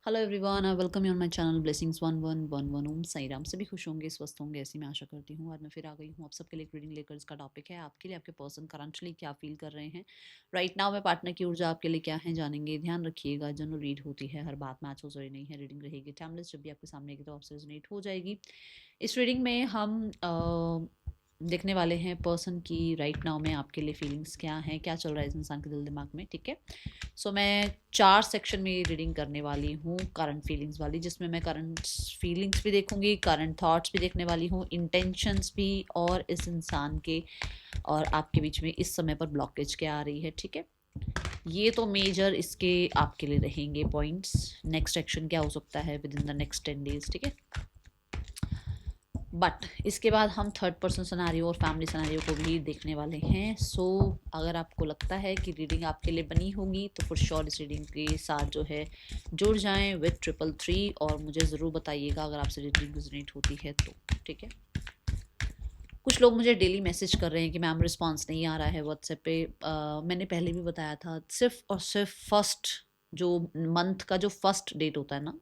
Hello everyone, I welcome you on my channel blessings 1111 ओम साई राम। सभी खुश होंगे, स्वस्थ होंगे, ऐसी मैं आशा करती हूँ। आज मैं फिर आ गई हूँ आप सबके लिए एक रीडिंग लेकर। इसका टॉपिक है आपके लिए आपके पर्सन करंटली क्या फील कर रहे हैं राइट नाउ में। पार्टनर की ऊर्जा आपके लिए क्या है जानेंगे। ध्यान रखिएगा, जनरल रीड होती है, हर बात मैच हो जरूरी नहीं है। रीडिंग रहेगी टाइमलेस, जब भी आपके सामने आएगी तो आपसे रेजोनेट हो जाएगी। इस रीडिंग में हम देखने वाले हैं पर्सन की राइट नाउ में आपके लिए फीलिंग्स क्या हैं, क्या चल रहा है इस इंसान के दिल दिमाग में। ठीक है, सो मैं 4 सेक्शन में रीडिंग करने वाली हूँ करंट फीलिंग्स वाली, जिसमें मैं करंट फीलिंग्स भी देखूंगी, करंट थॉट्स भी देखने वाली हूँ, इंटेंशंस भी, और इस इंसान के और आपके बीच में इस समय पर ब्लॉकेज क्या आ रही है। ठीक है, ये तो मेजर इसके आपके लिए रहेंगे पॉइंट्स। नेक्स्ट एक्शन क्या हो सकता है with in the next 10 days। ठीक है, बट इसके बाद हम थर्ड पर्सन सिनेरियो और फैमिली सिनेरियो को भी देखने वाले हैं। सो अगर आपको लगता है कि रीडिंग आपके लिए बनी होगी तो फॉर श्योर इस रीडिंग के साथ जो है जुड़ जाएं विथ 333 और मुझे ज़रूर बताइएगा अगर आपसे रीडिंग रिजोनेट होती है तो। ठीक है, कुछ लोग मुझे डेली मैसेज कर रहे हैं कि मैम रिस्पॉन्स नहीं आ रहा है व्हाट्सएप पे। मैंने पहले भी बताया था, सिर्फ और सिर्फ फर्स्ट जो मंथ का जो फर्स्ट डेट होता है ना,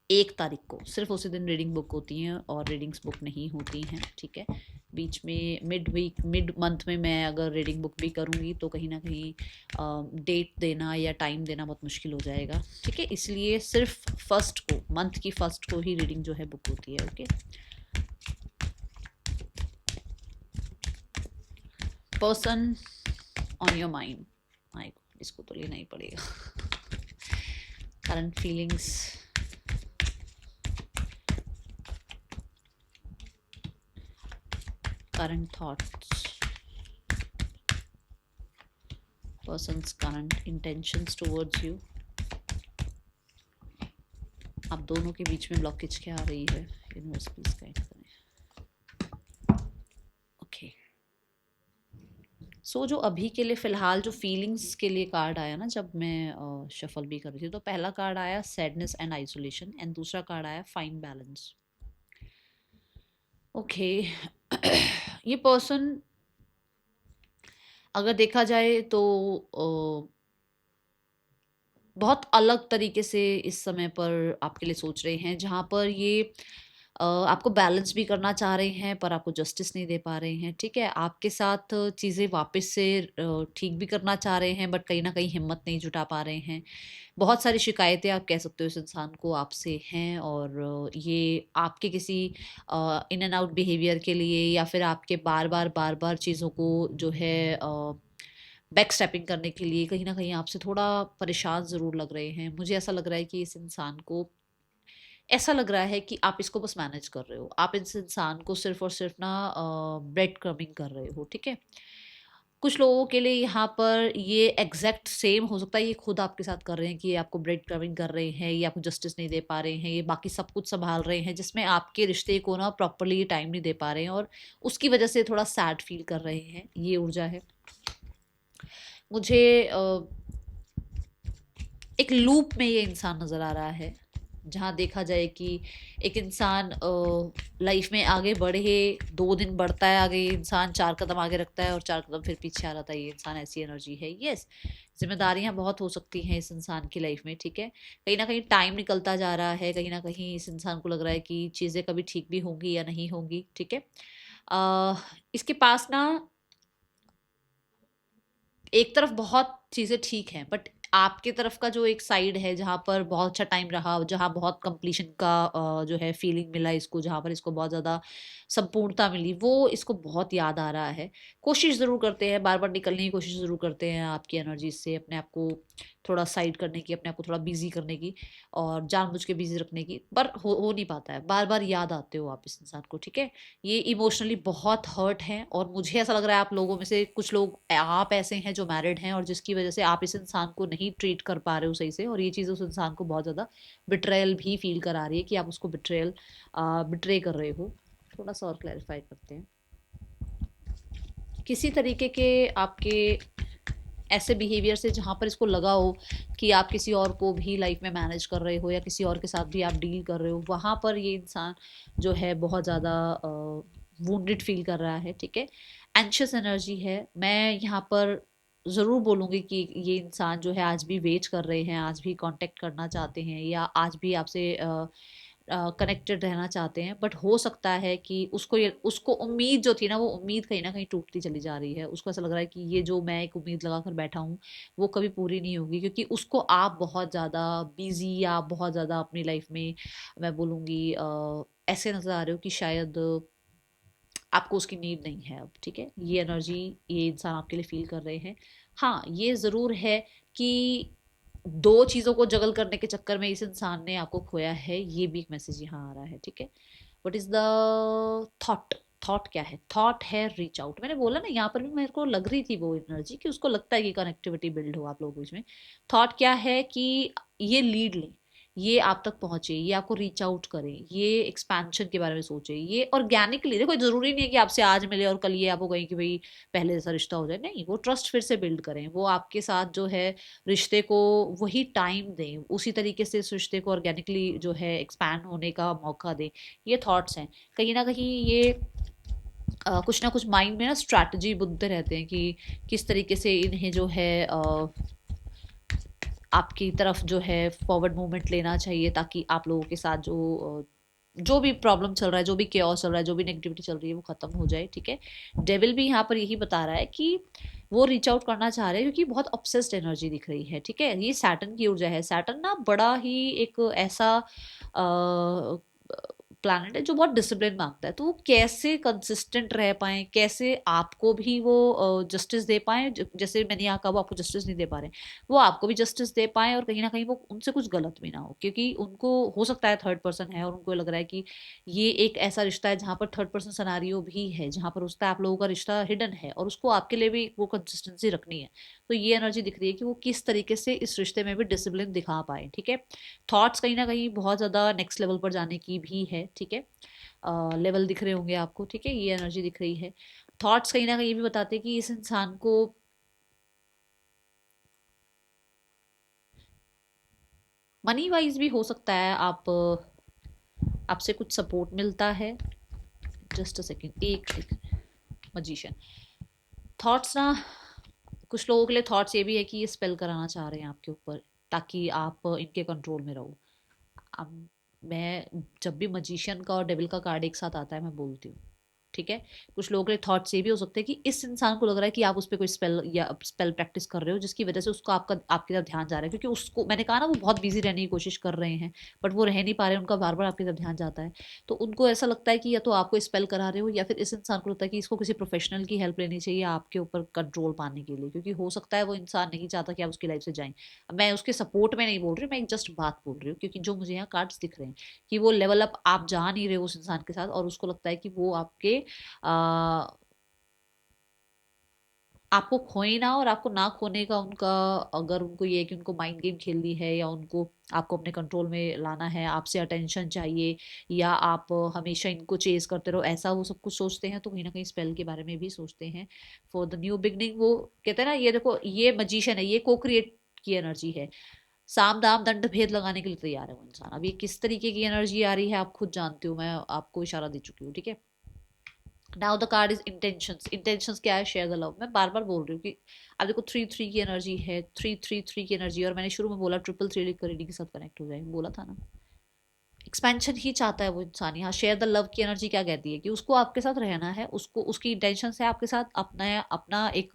1 तारीख को, सिर्फ उसी दिन रीडिंग बुक होती हैं और रीडिंग्स बुक नहीं होती हैं। ठीक है, बीच में मिड मंथ में मैं अगर रीडिंग बुक भी करूँगी तो कहीं ना कहीं डेट देना या टाइम देना बहुत मुश्किल हो जाएगा। ठीक है, इसलिए सिर्फ फर्स्ट को, मंथ की फर्स्ट को ही रीडिंग जो है बुक होती है। Okay, person on your mind, my God, इसको तो लेना ही पड़ेगा। Current feelings, current thoughts, person's current intentions towards you। आप दोनों के बीच में ब्लॉकेज क्या आ रही है, यूनिवर्स प्लीज गाइड करें। ओके, सो जो अभी के लिए फिलहाल जो फीलिंग्स के लिए कार्ड आया ना, जब मैं शफल भी कर रही थी, तो पहला कार्ड आया सैडनेस एंड आइसोलेशन एंड दूसरा कार्ड आया फाइन बैलेंस। ओके, ये पर्सन अगर देखा जाए तो बहुत अलग तरीके से इस समय पर आपके लिए सोच रहे हैं, जहाँ पर ये आपको बैलेंस भी करना चाह रहे हैं पर आपको जस्टिस नहीं दे पा रहे हैं। ठीक है, आपके साथ चीज़ें वापस से ठीक भी करना चाह रहे हैं बट कहीं ना कहीं हिम्मत नहीं जुटा पा रहे हैं। बहुत सारी शिकायतें आप कह सकते हो इस इंसान को आपसे हैं, और ये आपके किसी इन एंड आउट बिहेवियर के लिए या फिर आपके बार बार चीज़ों को जो है बैक स्टेपिंग करने के लिए कहीं ना कहीं आपसे थोड़ा परेशान ज़रूर लग रहे हैं। मुझे ऐसा लग रहा है कि इस इंसान को ऐसा लग रहा है कि आप इसको बस मैनेज कर रहे हो, आप इस इंसान को सिर्फ और सिर्फ ना ब्रेड क्रमिंग कर रहे हो। ठीक है, कुछ लोगों के लिए यहाँ पर ये एग्जैक्ट सेम हो सकता है, ये खुद आपके साथ कर रहे हैं कि ये आपको ब्रेड क्रमिंग कर रहे हैं, ये आपको जस्टिस नहीं दे पा रहे हैं, ये बाकी सब कुछ संभाल रहे हैं जिसमें आपके रिश्ते को ना प्रॉपरली टाइम नहीं दे पा रहे हैं, और उसकी वजह से थोड़ा सैड फील कर रहे हैं। ये ऊर्जा है। मुझे एक लूप में ये इंसान नज़र आ रहा है, जहाँ देखा जाए कि एक इंसान लाइफ में आगे बढ़े, 2 दिन बढ़ता है आगे, ये इंसान 4 कदम आगे रखता है और 4 कदम फिर पीछे आ जाता है। ये इंसान ऐसी एनर्जी है। यस, जिम्मेदारियां बहुत हो सकती हैं इस इंसान की लाइफ में। ठीक है, कहीं ना कहीं टाइम निकलता जा रहा है, कहीं ना कहीं इस इंसान को लग रहा है कि चीज़ें कभी ठीक भी होंगी या नहीं होंगी। ठीक है, इसके पास ना एक तरफ बहुत चीज़ें ठीक हैं बट आपके तरफ का जो एक साइड है जहाँ पर बहुत अच्छा टाइम रहा, जहाँ बहुत कंप्लीशन का जो है फीलिंग मिला इसको, जहाँ पर इसको बहुत ज़्यादा संपूर्णता मिली, वो इसको बहुत याद आ रहा है। कोशिश ज़रूर करते हैं, बार बार निकलने की कोशिश ज़रूर करते हैं आपकी एनर्जी से, अपने आप को थोड़ा साइड करने की, अपने आप को थोड़ा बिजी करने की और जानबूझ के बिजी रखने की, पर हो नहीं पाता है। बार बार याद आते हो आप इस इंसान को। ठीक है, ये इमोशनली बहुत हर्ट हैं और मुझे ऐसा लग रहा है आप लोगों में से कुछ लोग आप ऐसे हैं जो मैरिड हैं और जिसकी वजह से आप इस इंसान को नहीं ट्रीट कर पा रहे हो सही से, और ये चीज़ उस इंसान को बहुत ज़्यादा बिट्रेयल भी फील करा रही है कि आप उसको बिट्रे कर रहे हो। थोड़ा सा और क्लैरिफाई करते हैं। किसी तरीके के आपके ऐसे बिहेवियर से जहाँ पर इसको लगा हो कि आप किसी और को भी लाइफ में मैनेज कर रहे हो या किसी और के साथ भी आप डील कर रहे हो, वहाँ पर ये इंसान जो है बहुत ज़्यादा वुंडेड फील कर रहा है। ठीक है, एंशियस एनर्जी है। मैं यहाँ पर ज़रूर बोलूँगी कि ये इंसान जो है आज भी वेट कर रहे हैं, आज भी कांटेक्ट करना चाहते हैं या आज भी आपसे कनेक्टेड रहना चाहते हैं, बट हो सकता है कि उसको उम्मीद जो थी ना, वो उम्मीद कहीं ना कहीं टूटती चली जा रही है। उसको ऐसा लग रहा है कि ये जो मैं एक उम्मीद लगा कर बैठा हूँ वो कभी पूरी नहीं होगी, क्योंकि उसको आप बहुत ज़्यादा बिजी या बहुत ज़्यादा अपनी लाइफ में, मैं बोलूँगी ऐसे नज़र आ रहे हो कि शायद आपको उसकी नीड नहीं है अब। ठीक है, ये एनर्जी ये इंसान आपके लिए फील कर रहे हैं। हाँ, ये ज़रूर है कि दो चीज़ों को जगल करने के चक्कर में इस इंसान ने आपको खोया है, ये भी एक मैसेज यहाँ आ रहा है। ठीक है, what is the thought? Thought क्या है? थॉट है रीच आउट। मैंने बोला ना, यहाँ पर भी मेरे को लग रही थी वो एनर्जी कि उसको लगता है कि कनेक्टिविटी बिल्ड हो आप लोगों के बीच में। थॉट क्या है कि ये लीड लें, ये आप तक पहुंचे, ये आपको रीच आउट करें, ये एक्सपेंशन के बारे में सोचे, ये ऑर्गेनिकली। देखो, जरूरी नहीं है कि आपसे आज मिले और कल ये आपको कहीं कि भाई पहले जैसा रिश्ता हो जाए, नहीं, वो ट्रस्ट फिर से बिल्ड करें, वो आपके साथ जो है रिश्ते को वही टाइम दें, उसी तरीके से इस रिश्ते को ऑर्गेनिकली जो है एक्सपैंड होने का मौका दें। ये थॉट्स हैं। कहीं ना कहीं ये कुछ ना कुछ माइंड में ना स्ट्रैटेजी बुनते रहते हैं कि किस तरीके से इन्हें जो है आपकी तरफ जो है फॉरवर्ड मूवमेंट लेना चाहिए, ताकि आप लोगों के साथ जो भी प्रॉब्लम चल रहा है, जो भी केओस चल रहा है, जो भी नेगेटिविटी चल रही है, वो खत्म हो जाए। ठीक है, डेविल भी यहाँ पर यही बता रहा है कि वो रीच आउट करना चाह रहे हैं क्योंकि बहुत ऑब्सेस्ड एनर्जी दिख रही है। ठीक है, ये सैटर्न की ऊर्जा है। सैटर्न ना बड़ा ही एक ऐसा प्लैनेट है जो बहुत डिसिप्लिन मांगता है। तो वो कैसे कंसिस्टेंट रह पाए, कैसे आपको भी वो जस्टिस दे पाए, जैसे मैंने यहाँ कहा वो आपको जस्टिस नहीं दे पा रहे, वो आपको भी जस्टिस दे पाए, और कहीं ना कहीं वो उनसे कुछ गलत भी ना हो, क्योंकि उनको हो सकता है थर्ड पर्सन है और उनको लग रहा है कि ये एक ऐसा रिश्ता है जहाँ पर थर्ड पर्सन सिनारियो भी है, जहाँ पर उसका आप लोगों का रिश्ता हिडन है और उसको आपके लिए भी वो कंसिस्टेंसी रखनी है। तो ये एनर्जी दिख रही है कि वो किस तरीके से इस रिश्ते में भी डिसिप्लिन दिखा पाए। ठीक है, थॉट्स कहीं ना कहीं बहुत ज़्यादा नेक्स्ट लेवल पर जाने की भी है। ठीक है, लेवल दिख रहे होंगे आपको। ठीक है, ये एनर्जी दिख रही है। थॉट्स कहीं ना कहीं ये भी बताते हैं कि इस इंसान को मनी वाइज भी हो सकता है आप आपसे कुछ सपोर्ट मिलता है। जस्ट अ सेकेंड, एक सेकेंड। मजिशियन थॉट्स ना, कुछ लोगों के लिए थॉट्स ये भी है कि ये स्पेल कराना चाह रहे हैं आपके ऊपर, ताकि आप इनके कंट्रोल में रहो। अब मैं जब भी मजिशियन का और डेविल का कार्ड एक साथ आता है मैं बोलती हूँ। ठीक है, कुछ लोगों के थॉट्स ये भी हो सकते हैं कि इस इंसान को लग रहा है कि आप उस पर कोई स्पेल या स्पेल प्रैक्टिस कर रहे हो, जिसकी वजह से उसको आपकी तरफ ध्यान जा रहा है, क्योंकि उसको मैंने कहा ना वो बहुत बिजी रहने की कोशिश कर रहे हैं, बट वो रह नहीं पा रहे, उनका बार बार आपकी तरफ ध्यान जाता है। तो उनको ऐसा लगता है कि या तो आपको स्पेल करा रहे हो, या फिर इस इंसान को लगता है कि इसको किसी प्रोफेशनल की हेल्प लेनी चाहिए आपके ऊपर कंट्रोल पाने के लिए, क्योंकि हो सकता है वो इंसान नहीं चाहता कि आप उसकी लाइफ से जाएं। मैं उसके सपोर्ट में नहीं बोल रही, मैं एक जस्ट बात बोल रही हूँ, क्योंकि जो मुझे यहाँ कार्ड्स दिख रहे हैं कि वो लेवल अप आप जा नहीं रहे हो उस इंसान के साथ, और उसको लगता है कि वो आपको खोए ना, और आपको ना खोने का उनका, अगर उनको ये है कि उनको माइंड गेम खेलनी है, या उनको आपको अपने कंट्रोल में लाना है, आपसे अटेंशन चाहिए, या आप हमेशा इनको चेज करते रहो, ऐसा वो सब कुछ सोचते हैं, तो कहीं ना कहीं स्पेल के बारे में भी सोचते हैं फॉर द न्यू बिगनिंग। वो कहते हैं ना, ये देखो ये मजिशियन है, ये को क्रिएट की एनर्जी है। साम दाम दंड भेद लगाने के लिए तैयार है वो इंसान। अब ये किस तरीके की एनर्जी आ रही है आप खुद जानते हो, मैं आपको इशारा दे चुकी हूँ। ठीक है, now the card is intentions. Intentions क्या है? Share the love. मैं बार बार बोल रही हूँ कि अब देखो 3 3 की एनर्जी है, 3 3 3 की एनर्जी, और मैंने शुरू में बोला 3 3 3 लिख कर रीडिंग के साथ कनेक्ट हो जाए, बोला था ना। एक्सपेंशन ही चाहता है वो इंसान। यहाँ शेयर द लव की एनर्जी क्या कहती है कि उसको आपके साथ रहना है, उसको उसकी इंटेंशन है आपके साथ अपना अपना एक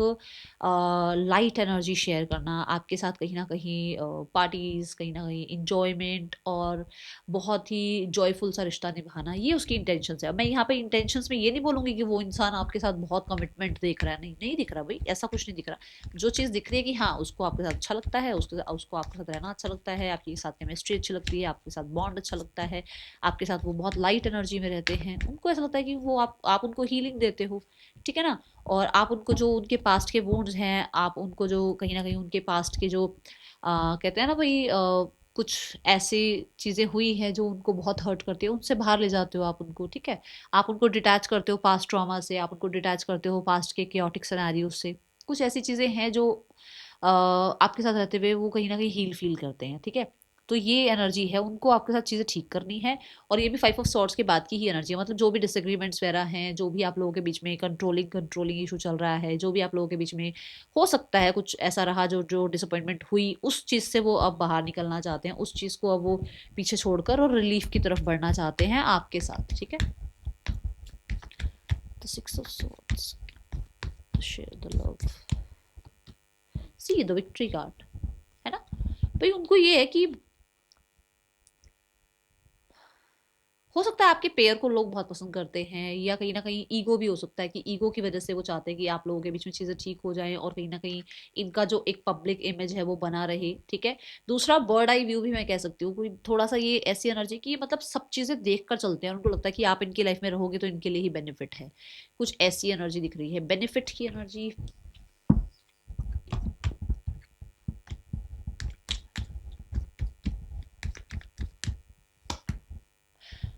लाइट एनर्जी शेयर करना आपके साथ, कहीं ना कहीं पार्टीज, कहीं ना कहीं इंजॉयमेंट, और बहुत ही जॉयफुल सा रिश्ता निभाना, ये उसकी इंटेंशन है। मैं यहाँ पे इंटेंशन में ये नहीं बोलूंगी कि वो इंसान आपके साथ बहुत कमिटमेंट देख रहा है, नहीं, नहीं दिख रहा भाई, ऐसा कुछ नहीं दिख रहा। जो चीज़ दिख रही है कि हाँ उसको आपके साथ अच्छा लगता है, उसको आपके साथ रहना अच्छा लगता है, आपके साथ केमिस्ट्री अच्छी लगती है, आपके साथ बॉन्ड अच्छा लगता है, आपके साथ वो बहुत लाइट एनर्जी में रहते हैं, उनको ऐसा लगता है कि वो आप उनको हीलिंग देते हो। ठीक है ना, और आप उनको जो उनके पास्ट के वुंड्स हैं, आप उनको जो कहीं ना कहीं उनके पास्ट के जो कहते हैं ना भाई कुछ ऐसी चीज़ें हुई हैं जो उनको बहुत हर्ट करती है, उनसे बाहर ले जाते हो आप उनको। ठीक है, आप उनको डिटैच करते हो पास्ट ट्रॉमा से, आप उनको डिटैच करते हो पास्ट के केओटिक सिनेरियो से। कुछ ऐसी चीज़ें हैं जो आपके साथ रहते हुए वो कहीं ना कहीं हील फील करते हैं। ठीक है, तो ये एनर्जी है, उनको आपके साथ चीज़ें ठीक करनी है। और ये भी 5 ऑफ सॉर्ड्स के बाद की ही एनर्जी है, मतलब जो भी डिसएग्रीमेंट्स वगैरह हैं, जो भी आप लोगों के बीच में कंट्रोलिंग कंट्रोलिंग इशू चल रहा है, जो भी आप लोगों के बीच में हो सकता है कुछ ऐसा रहा जो जो डिसअपॉइंटमेंट हुई, उस चीज़ से वो अब बाहर निकलना चाहते हैं, उस चीज़ को अब वो पीछे छोड़कर और रिलीफ की तरफ बढ़ना चाहते हैं आपके साथ, ठीक है। The 6 of swords, share the love, see the victory card, है ना। भाई उनको ये है कि हो सकता है आपके पेयर को लोग बहुत पसंद करते हैं, या कहीं ना कहीं ईगो भी हो सकता है कि ईगो की वजह से वो चाहते हैं कि आप लोगों के बीच में चीज़ें ठीक हो जाएं, और कहीं ना कहीं इनका जो एक पब्लिक इमेज है वो बना रहे, ठीक है। दूसरा बर्ड आई व्यू भी मैं कह सकती हूँ, कोई थोड़ा सा ये ऐसी एनर्जी की मतलब सब चीज़ें देख कर चलते हैं, उनको लगता है कि आप इनकी लाइफ में रहोगे तो इनके लिए ही बेनिफिट है, कुछ ऐसी एनर्जी दिख रही है, बेनिफिट की एनर्जी।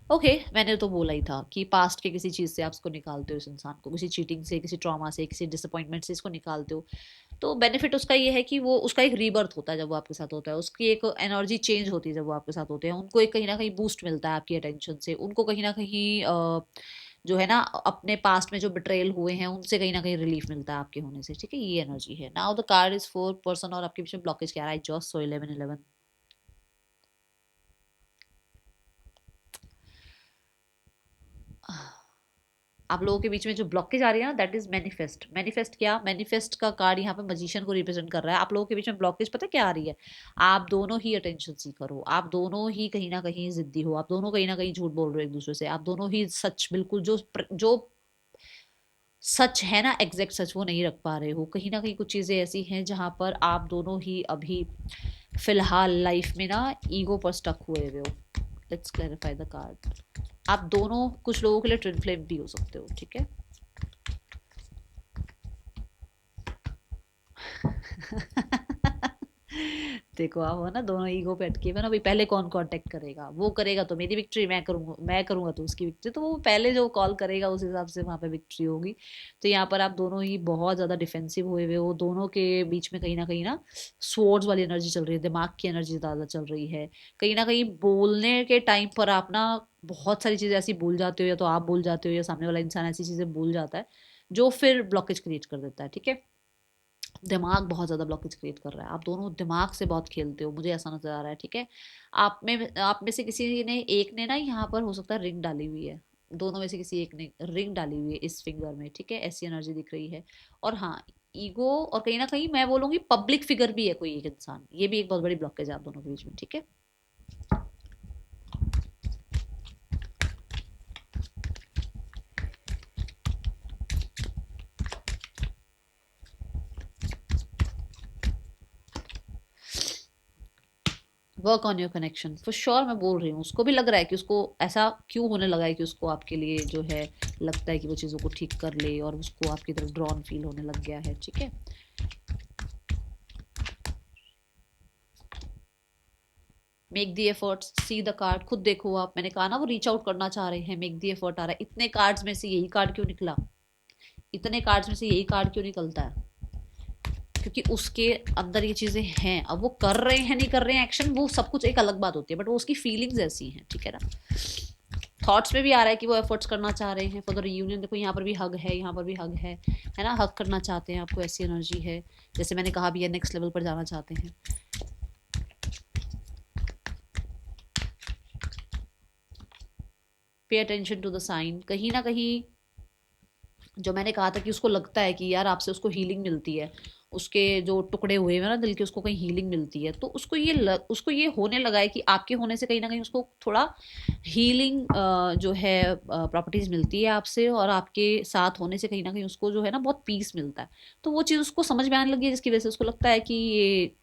ओके मैंने तो बोला ही था कि पास्ट के किसी चीज़ से आप इसको निकालते हो, इस इंसान को किसी चीटिंग से, किसी ट्रॉमा से, किसी डिसअपॉइंटमेंट से इसको निकालते हो, तो बेनिफिट उसका ये है कि वो उसका एक रीबर्थ होता है जब वो आपके साथ होता है, उसकी एक एनर्जी चेंज होती है जब वो आपके साथ होते हैं, उनको एक कहीं ना कहीं बूस्ट मिलता है आपकी अटेंशन से, उनको कहीं ना कहीं जो है ना अपने पास्ट में जो बिट्रेयल हुए हैं उनसे कहीं ना कहीं रिलीफ मिलता है आपके होने से, ठीक है। ये एनर्जी है। Now the card is 4 person, और आपके बीच में ब्लॉकेज क्या रहा है, जस्ट सो 11-11। आप लोगों के बीच में जो ब्लॉकेज आ रही है ना, दैट इज मैनिफेस्ट। मैनिफेस्ट क्या, मैनिफेस्ट का कार्ड यहाँ पे मजिशियन को रिप्रेजेंट कर रहा है। आप लोगों के बीच में ब्लॉकेज पता क्या आ रही है, आप दोनों ही अटेंशन सीकर हो, आप दोनों ही कहीं ना कहीं जिद्दी हो, आप दोनों कहीं ना कहीं झूठ बोल रहे हो एक दूसरे से, आप दोनों ही सच बिल्कुल जो जो सच है ना, एग्जैक्ट सच वो नहीं रख पा रहे हो, कहीं ना कहीं कुछ चीजें ऐसी हैं जहां पर आप दोनों ही अभी फिलहाल लाइफ में ना ईगो पर स्टक हुए हुए हो। Let's clarify the card. आप दोनों कुछ लोगों के लिए ट्विन फ्लेम भी हो सकते हो, ठीक है। देखो आप हो ना दोनों ईगो पे अटके हुए ना, भाई पहले कौन कांटेक्ट करेगा, वो करेगा तो मेरी विक्ट्री, मैं करूंगा तो उसकी विक्ट्री, तो वो पहले जो कॉल करेगा उस हिसाब से वहां पे विक्ट्री होगी। तो यहाँ पर आप दोनों ही बहुत ज्यादा डिफेंसिव हुए हुए हो, दोनों के बीच में कहीं ना स्वॉर्ड्स वाली एनर्जी चल रही है, दिमाग की एनर्जी ज्यादा चल रही है, कहीं ना कहीं बोलने के टाइम पर आप ना बहुत सारी चीजें ऐसी भूल जाते हो, या तो आप भूल जाते हो या सामने वाला इंसान ऐसी चीजें भूल जाता है जो फिर ब्लॉकेज क्रिएट कर देता है, ठीक है। दिमाग बहुत ज़्यादा ब्लॉकेज क्रिएट कर रहा है, आप दोनों दिमाग से बहुत खेलते हो, मुझे ऐसा नजर आ रहा है, ठीक है। आप में से किसी ने एक ने ना यहाँ पर हो सकता है रिंग डाली हुई है, दोनों में से किसी एक ने रिंग डाली हुई है इस फिंगर में, ठीक है, ऐसी एनर्जी दिख रही है। और हाँ, ईगो, और कहीं ना कहीं मैं बोलूंगी पब्लिक फिगर भी है कोई एक इंसान, ये भी एक बहुत बड़ी ब्लॉकेज है आप दोनों के बीच में, ठीक है। Work on your connection for sure, मैं बोल रही हूँ, उसको भी लग रहा है कि उसको ऐसा क्यों होने लगा है कि उसको आपके लिए जो है लगता है कि वो चीज़ों को ठीक कर ले, और उसको आपकी तरफ ड्रॉन फील होने लग गया है, ठीक है। Make the efforts, see the card, खुद देखो आप, मैंने कहा ना वो रीच आउट करना चाह रहे हैं, मेक दी एफर्ट आ रहा है, इतने कार्ड्स में से यही कार्ड क्यों निकला, इतने कार्ड्स में से यही कार्ड क्यों निकलता है, क्योंकि उसके अंदर ये चीजें हैं, अब वो कर रहे हैं नहीं कर रहे हैं एक्शन, वो सब कुछ एक अलग बात होती है, बट वो उसकी फीलिंग्स ऐसी हैं, ठीक है ना। थॉट्स में भी आ रहा है कि वो एफर्ट्स करना चाह रहे हैं फॉर द रियूनियन, देखो यहाँ पर भी हग है, यहाँ पर भी हग है ना, हग करना चाहते हैं आपको, ऐसी एनर्जी है, जैसे मैंने कहा भी है नेक्स्ट लेवल पर जाना चाहते हैं। Pay attention to the sign, कहीं ना कहीं जो मैंने कहा था कि उसको लगता है कि यार आपसे उसको हीलिंग मिलती है, उसके जो टुकड़े हुए हैं ना दिल के, उसको कहीं हीलिंग मिलती है, तो उसको ये होने लगा है कि आपके होने से कहीं ना कहीं उसको थोड़ा हीलिंग जो है प्रॉपर्टीज मिलती है आपसे, और आपके साथ होने से कहीं ना कहीं उसको जो है ना बहुत पीस मिलता है, तो वो चीज़ उसको समझ में आने लगी है, जिसकी वजह से उसको लगता है कि ये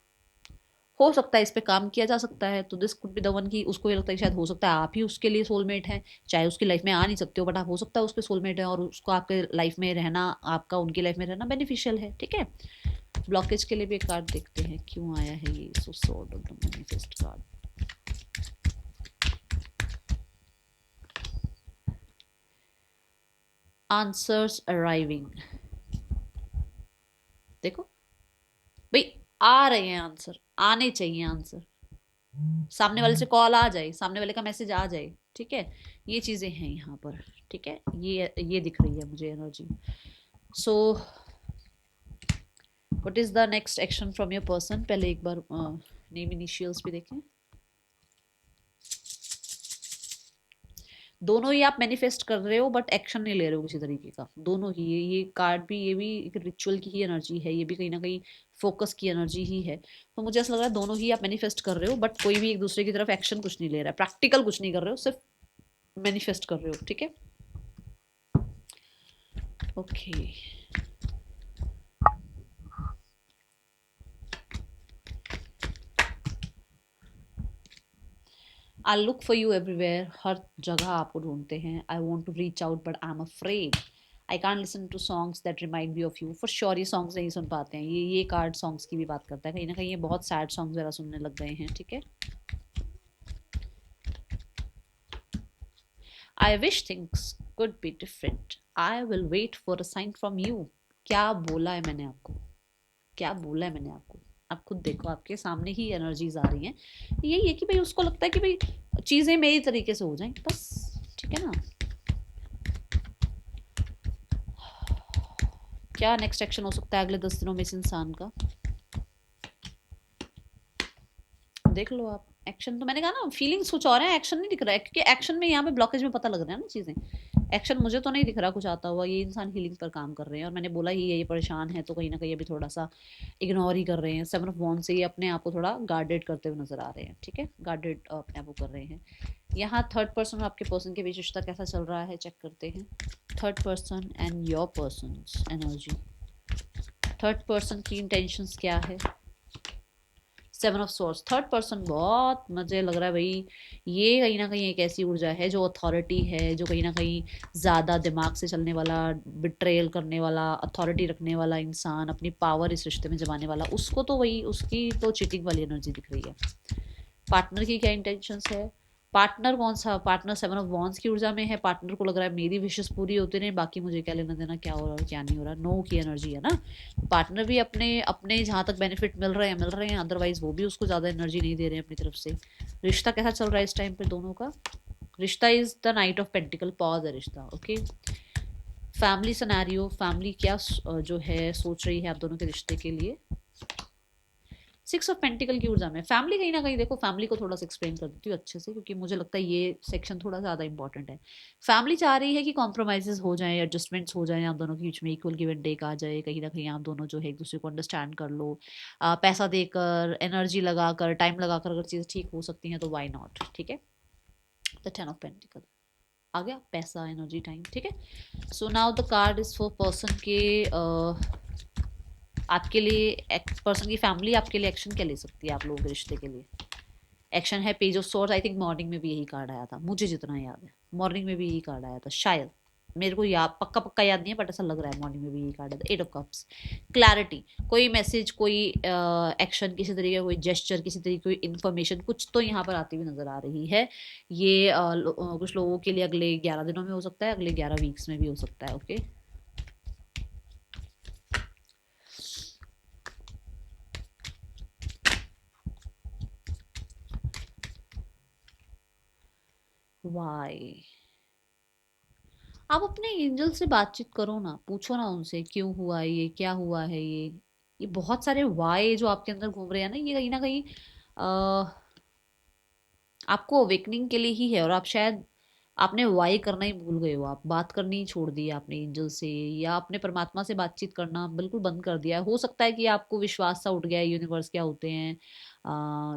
हो सकता है इस पे काम किया जा सकता है, तो this could be the one, की उसको ये लगता है कि शायद हो सकता है आप ही उसके लिए सोलमेट हैं, चाहे उसकी लाइफ में आ नहीं सकते हो, बट आप हो सकता है उसके सोलमेट है, और उसको आपके लाइफ में रहना, आपका उनकी लाइफ में रहना बेनिफिशियल है, ठीक है। ब्लॉकेज के लिए भी एक कार्ड देखते हैं क्यों आया है ये, so sort of the manifest card. Answers arriving, देखो भाई आ रहे हैं आंसर, आने चाहिए आंसर, सामने वाले से कॉल आ जाए, सामने वाले का मैसेज आ जाए, ठीक है, ये चीजें हैं यहाँ पर, ठीक है, ये दिख रही है मुझे energy. So what is the next action from your person? पहले एक बार नेम इनिशियल्स भी देखें। दोनों ही आप मैनिफेस्ट कर रहे हो बट एक्शन नहीं ले रहे हो किसी तरीके का, दोनों ही। ये कार्ड भी, ये भी एक रिचुअल की ही एनर्जी है, ये भी कहीं ना कहीं फोकस की एनर्जी ही है। तो मुझे ऐसा लग रहा है दोनों ही आप मैनिफेस्ट कर रहे हो बट कोई भी एक दूसरे की तरफ एक्शन कुछ नहीं ले रहा है, प्रैक्टिकल कुछ नहीं कर रहे हो, सिर्फ मैनिफेस्ट कर रहे हो, ठीक है। Okay, I look for you everywhere, हर जगह आपको ढूंढते हैं। I want to reach out but I am afraid. I can't listen to songs that remind me of you. For sure ये सॉन्ग्स नहीं सुन पाते हैं। ये कार्ड सॉन्ग्स की भी बात करता है, कहीं ना कहीं ये बहुत सैड सॉन्ग्स वगैरह सुनने लग गए हैं, ठीक है। I wish things could be different, I will wait for a sign from you. क्या बोला है मैंने आपको, क्या बोला है मैंने आपको? आप खुद देखो, आपके सामने ही एनर्जीज आ रही हैं। यही है कि भाई उसको लगता है कि भाई चीजें मेरी तरीके से हो जाएं बस, ठीक है ना। क्या नेक्स्ट एक्शन हो सकता है अगले 10 दिनों में इस इंसान का? देख लो आप। एक्शन तो मैंने कहा ना, फीलिंग्स कुछ और है, एक्शन नहीं दिख रहा है, क्योंकि एक्शन में यहाँ पे ब्लॉकेज में पता लग रहा है ना चीजें। एक्शन मुझे तो नहीं दिख रहा कुछ आता हुआ। ये इंसान हीलिंग पर काम कर रहे हैं और मैंने बोला ही है ये परेशान है, तो कहीं ना कहीं अभी थोड़ा सा इग्नोर ही कर रहे हैं। 7 ऑफ वॉन्ड से ये अपने आप को थोड़ा गार्डेड करते हुए नजर आ रहे हैं, ठीक है, गार्डेड अपने आप को कर रहे हैं। यहाँ थर्ड पर्सन और आपके पर्सन के बीच रिश्ता कैसा चल रहा है चेक करते हैं। Third person and your person energy. Third person की इंटेंशंस क्या है? 7 ऑफ सोर्स। थर्ड पर्सन बहुत मुझे लग रहा है भाई, ये कहीं ना कहीं एक ऐसी ऊर्जा है जो अथॉरिटी है, जो कहीं ना कहीं ज़्यादा दिमाग से चलने वाला, बिट्रेल करने वाला, अथॉरिटी रखने वाला इंसान, अपनी पावर इस रिश्ते में जमाने वाला, उसको तो वही, उसकी तो चीटिंग वाली एनर्जी दिख रही है। पार्टनर की क्या इंटेंशंस है? पार्टनर कौन सा पार्टनर? 7 ऑफ वॉन्ड्स की ऊर्जा में है। पार्टनर को लग रहा है मेरी विशेष पूरी होती नहीं, बाकी मुझे क्या लेना देना, क्या हो रहा है क्या नहीं हो रहा। नो की एनर्जी है ना। पार्टनर भी अपने अपने जहाँ तक बेनिफिट मिल रहे हैं मिल रहे हैं, अदरवाइज वो भी उसको ज़्यादा एनर्जी नहीं दे रहे हैं अपनी तरफ से। रिश्ता कैसा चल रहा है इस टाइम पे दोनों का? रिश्ता is the night of pentacle, pause है रिश्ता, ओके। फैमिली सिनेरियो, फैमिली क्या जो है सोच रही है आप दोनों के रिश्ते के लिए? 6 ऑफ पेंटिकल की ऊर्जा में फैमिली, कहीं ना कहीं देखो, फैमिली को थोड़ा सा एक्सप्लेन कर देती हूँ अच्छे से, क्योंकि मुझे लगता है ये सेक्शन थोड़ा ज़्यादा इंपॉर्टेंट है। फैमिली चाह रही है कि कॉम्प्रोमाइजेस हो जाएं, एडजस्टमेंट्स हो जाएं, आप दोनों के बीच में इक्वल गिव एंड टेक आ जाए, कहीं ना कहीं आप दोनों जो है एक दूसरे को अंडरस्टैंड कर लो। पैसा देकर, एनर्जी लगाकर, टाइम लगाकर अगर चीज़ें ठीक हो सकती हैं तो वाई नॉट, ठीक है। द 10 ऑफ पेंटिकल आ गया, पैसा, एनर्जी, टाइम, ठीक है। So now the card is for person के आपके लिए, पर्सन की फैमिली आपके लिए एक्शन क्या ले सकती है आप लोगों के रिश्ते के लिए? एक्शन है page of source. I think morning में भी यही कार्ड आया था, मुझे जितना याद है मॉर्निंग में भी यही कार्ड आया था शायद। मेरे को याद पक्का पक्का याद नहीं है बट ऐसा लग रहा है मॉर्निंग में भी यही कार्ड आया था। 8 ऑफ कप्स, क्लैरिटी, कोई मैसेज, कोई एक्शन, किसी तरीके का कोई जेस्चर, किसी तरीके की कोई इन्फॉर्मेशन कुछ तो यहाँ पर आती हुई नजर आ रही है। ये कुछ लोगों के लिए अगले 11 दिनों में हो सकता है, अगले 11 वीक्स में भी हो सकता है, ओके। वाई, आप अपने एंजल से बातचीत करो ना, पूछो ना उनसे क्यों हुआ ये, क्या हुआ है ये बहुत सारे वाई जो आपके अंदर घूम रहे हैं ना कहीं आपको अवेकनिंग के लिए ही है। और आप शायद आपने वाई करना ही भूल गए हो, आप बात करनी ही छोड़ दी है आपने एंजल से, या अपने परमात्मा से बातचीत करना बिल्कुल बंद कर दिया है। हो सकता है कि आपको विश्वास सा उठ गया है यूनिवर्स क्या होते हैं,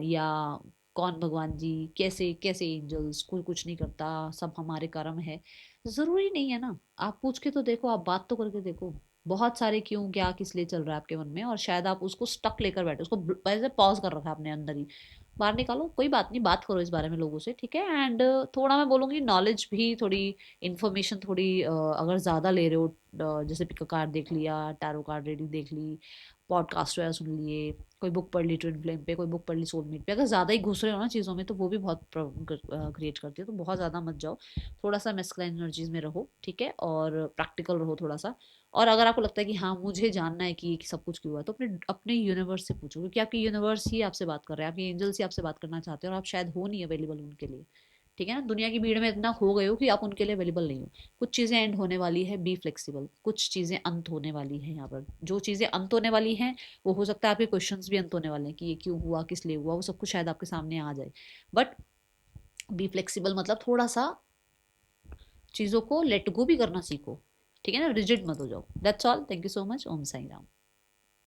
या कौन भगवान जी, कैसे कैसे एंजल्स, कोई कुछ नहीं करता, सब हमारे कर्म है। जरूरी नहीं है ना, आप पूछ के तो देखो, आप बात तो करके देखो। बहुत सारे क्यों क्या किस लिए चल रहा है आपके मन में, और शायद आप उसको स्टक लेकर बैठे, उसको वैसे पॉज कर रखा है अपने अंदर ही। बाहर निकालो, कोई बात नहीं, बात करो इस बारे में लोगों से, ठीक है। एंड थोड़ा मैं बोलूँगी नॉलेज भी, थोड़ी इन्फॉर्मेशन थोड़ी अगर ज़्यादा ले रहे हो, जैसे पिक कार्ड देख लिया, टैरो कार्ड रीडिंग देख ली, पॉडकास्ट वगैरह सुन लिए, कोई बुक पढ़ ली ट्विन फ्लेम पे, कोई बुक पढ़ ली सोलमेट पे, अगर ज़्यादा ही घुस रहे हो ना चीज़ों में तो वो भी बहुत प्रॉब्लम क्रिएट करती है। तो बहुत ज़्यादा मत जाओ, थोड़ा सा मैस्कुलाइन एनर्जीज में रहो, ठीक है, और प्रैक्टिकल रहो थोड़ा सा। और अगर आपको लगता है कि हाँ मुझे जानना है कि ये सब कुछ क्यों हुआ, तो अपने अपने यूनिवर्स से पूछो, क्योंकि आपकी यूनिवर्स ही आपसे बात कर रहा है, आपके एंजल्स ही आपसे बात करना चाहते हैं, और आप शायद हो नहीं अवेलेबल उनके लिए। ठीक है ना, दुनिया की भीड़ में इतना खो गए हो कि आप उनके लिए अवेलेबल नहीं हो। कुछ चीज़ें एंड होने वाली है, बी फ्लेक्सिबल। कुछ चीज़ें अंत होने वाली है यहाँ पर, जो चीज़ें अंत होने वाली हैं वो हो सकता है आपके क्वेश्चंस भी अंत होने वाले हैं कि ये क्यों हुआ, किस लिए हुआ, वो सब कुछ शायद आपके सामने आ जाए। बट बी फ्लेक्सिबल मतलब थोड़ा सा चीज़ों को लेट गो भी करना सीखो। ठीक है ना, रिजिड मत हो जाओ। That's all, thank you so much. Om Sai Ram.